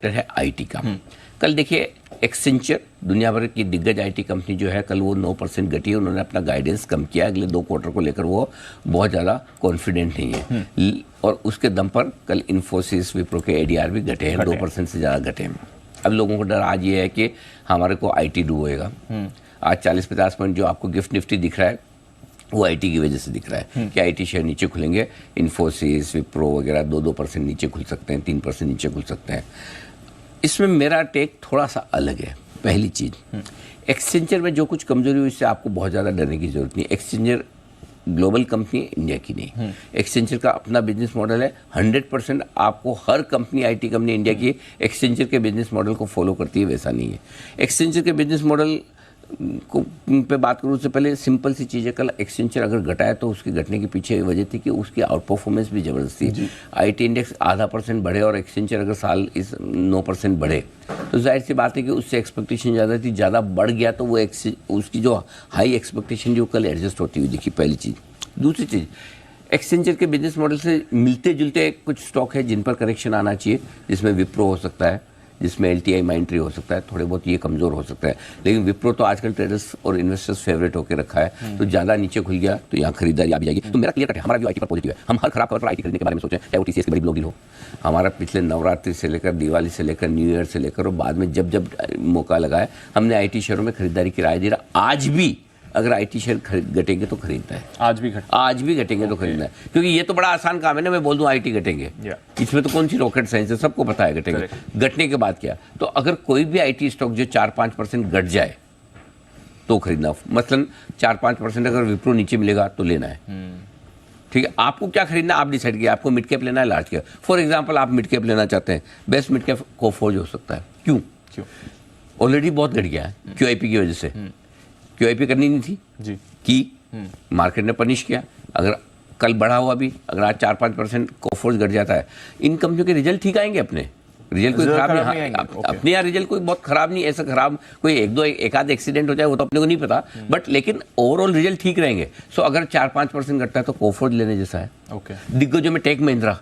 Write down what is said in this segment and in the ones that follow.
है आईटी का। कल देखिए एक्सेंचर दुनिया भर की दिग्गज आईटी कंपनी जो है कल वो 9% घटी है। उन्होंने अपना गाइडेंस कम किया, अगले 2 क्वार्टर को लेकर वो बहुत ज़्यादा कॉन्फिडेंट नहीं है और उसके दम पर कल इन्फोसिस विप्रो के एडीआर भी घटे हैं, 2% से ज़्यादा घटे हैं। अब लोगों को डर आज ये है कि हमारे को आईटी डूबेगा। आज 40-50 पॉइंट जो आपको गिफ्ट निफ्टी दिख रहा है वो आईटी की वजह से दिख रहा है कि आईटी शेयर नीचे खुलेंगे। इन्फोसिस विप्रो वगैरह 2% नीचे खुल सकते हैं, 3% नीचे खुल सकते हैं। इसमें मेरा टेक थोड़ा सा अलग है। पहली चीज़, एक्सचेंजर में जो कुछ कमजोरी हुई इससे आपको बहुत ज़्यादा डरने की जरूरत नहीं। एक्सचेंजर ग्लोबल कंपनी, इंडिया की नहीं। एक्सचेंजर का अपना बिजनेस मॉडल है। 100% आपको हर कंपनी, आईटी कंपनी इंडिया की एक्सचेंजर के बिजनेस मॉडल को फॉलो करती है, वैसा नहीं है। एक्सचेंजर के बिजनेस मॉडल को पे बात करूँ उससे पहले सिंपल सी चीज़ है, कल एक्सचेंजर अगर घटाया तो उसके घटने के पीछे वजह थी कि उसकी आउट परफॉर्मेंस भी ज़बरदस्त थी। आईटी इंडेक्स 0.5% बढ़े और एक्सचेंजर अगर साल इस 9% बढ़े तो जाहिर सी बात है कि उससे एक्सपेक्टेशन ज़्यादा थी, ज़्यादा बढ़ गया तो वो उसकी जो हाई एक्सपेक्टेशन जो कल एडजस्ट होती हुई दिखी, पहली चीज़। दूसरी चीज़, एक्सचेंजर के बिजनेस मॉडल से मिलते जुलते कुछ स्टॉक है जिन पर करेक्शन आना चाहिए, जिसमें विप्रो हो सकता है, जिसमें एलटीआई माइंट्री हो सकता है, थोड़े बहुत ये कमज़ोर हो सकता है। लेकिन विप्रो तो आजकल ट्रेडर्स और इन्वेस्टर्स फेवरेट होकर रखा है, तो ज़्यादा नीचे खुल गया तो यहाँ खरीदारी आ भी जाएगी। तो मेरा क्लियर कट है, हमारा व्यू आईटी पर पॉजिटिव है। हम हर खराब खबर पर आईटी खरीदने के बारे में सोचें, चाहे वो टीसीएस की बड़ी ब्लॉगिंग हो। हमारा पिछले नवरात्रि से लेकर दिवाली से लेकर न्यू ईयर से लेकर और बाद में जब जब मौका लगा है हमने आईटी शेयरों में खरीदारी की राय दी। आज भी अगर आईटी शेयर घटेंगे तो खरीदना है, आज भी घटेंगे तो खरीदना है, क्योंकि ये तो बड़ा आसान काम है ना, मैं बोल दूं आईटी घटेंगे, इसमें तो कौन सी रॉकेट साइंस है, सबको पता है घटेंगे। घटने के बाद क्या, तो अगर कोई भी आईटी स्टॉक जो 4-5% घट जाए तो खरीदना। मसलन 4-5% अगर विप्रो नीचे मिलेगा तो लेना है। ठीक है, आपको क्या खरीदना आप डिसाइड किया, आपको मिड कैप लेना है लार्ज कैप। फॉर एग्जाम्पल आप मिड कैप लेना चाहते हैं, बेस्ट मिड कैप कोफोर्ज हो सकता है। क्यों? ऑलरेडी बहुत घट गया है क्यूआईपी की वजह से। क्यूआईपी करनी नहीं थी जी, की मार्केट ने पनिश किया। अगर कल बढ़ा हुआ भी, अगर आज 4-5% कोफोर्ज घट जाता है, इन कंपनियों के रिजल्ट ठीक आएंगे। अपने रिजल्ट कोई खराब नहीं, अपने यहाँ रिजल्ट कोई बहुत खराब नहीं, ऐसा खराब कोई एक आध एक्सीडेंट हो जाए वो तो अपने को नहीं पता, बट लेकिन ओवरऑल रिजल्ट ठीक रहेंगे। सो अगर 4-5% घटता है तो कोफोर्ज लेने जैसा है। दिग्गजों में टेक महिंद्रा,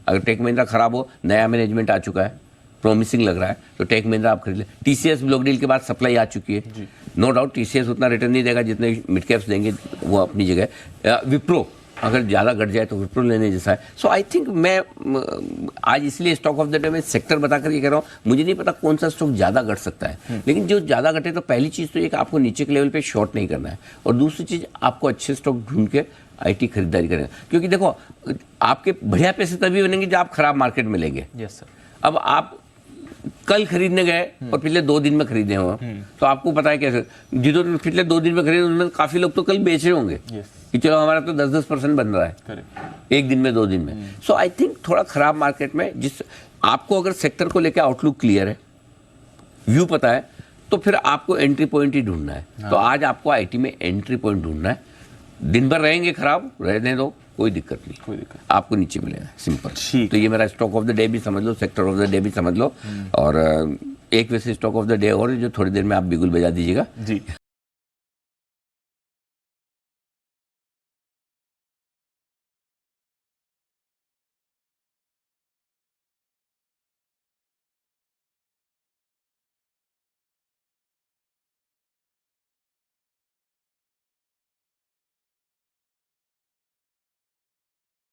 अगर टेक महिंद्रा खराब हो, नया मैनेजमेंट आ चुका है, प्रॉमिसिंग लग रहा है, तो टेक महिंद्रा आप खरीद ले। टीसीएस ब्लॉक डील के बाद सप्लाई आ चुकी है, नो डाउट टीसीएस उतना रिटर्न नहीं देगा जितने मिड कैप्स देंगे, वो अपनी जगह। विप्रो अगर ज़्यादा घट जाए तो विप्रो लेने जैसा है। सो आई थिंक मैं आज इसलिए स्टॉक ऑफ द डे में सेक्टर बताकर ये कह रहा हूँ, मुझे नहीं पता कौन सा स्टॉक ज़्यादा घट सकता है, लेकिन जो ज़्यादा घटे तो पहली चीज़ तो ये कि आपको नीचे के लेवल पे शॉर्ट नहीं करना है, और दूसरी चीज़ आपको अच्छे स्टॉक ढूंढ के आईटी खरीदारी करेंगे। क्योंकि देखो आपके बढ़िया पैसे तभी बनेंगे जब आप खराब मार्केट में लेंगे। Yes sir. अब आप कल खरीदने गए और पिछले 2 दिन में खरीदे हो, तो आपको पता है कैसे, जिन्होंने पिछले 2 दिन में खरीदे उनमें काफी लोग तो कल बेच रहे होंगे कि चलो हमारा तो 10-10% बन रहा है एक दिन में, 2 दिन में। सो आई थिंक थोड़ा खराब मार्केट में जिस आपको अगर सेक्टर को लेकर आउटलुक क्लियर है, व्यू पता है, तो फिर आपको एंट्री पॉइंट ही ढूंढना है। तो आज आपको आईटी में एंट्री पॉइंट ढूंढना है। दिन भर रहेंगे खराब, रहने दो, कोई दिक्कत नहीं, आपको नीचे मिलेगा, सिंपल। तो ये मेरा स्टॉक ऑफ द डे भी समझ लो, सेक्टर ऑफ द डे भी समझ लो, और एक वैसे स्टॉक ऑफ द डे और जो थोड़ी देर में आप बिगुल बजा दीजिएगा जी।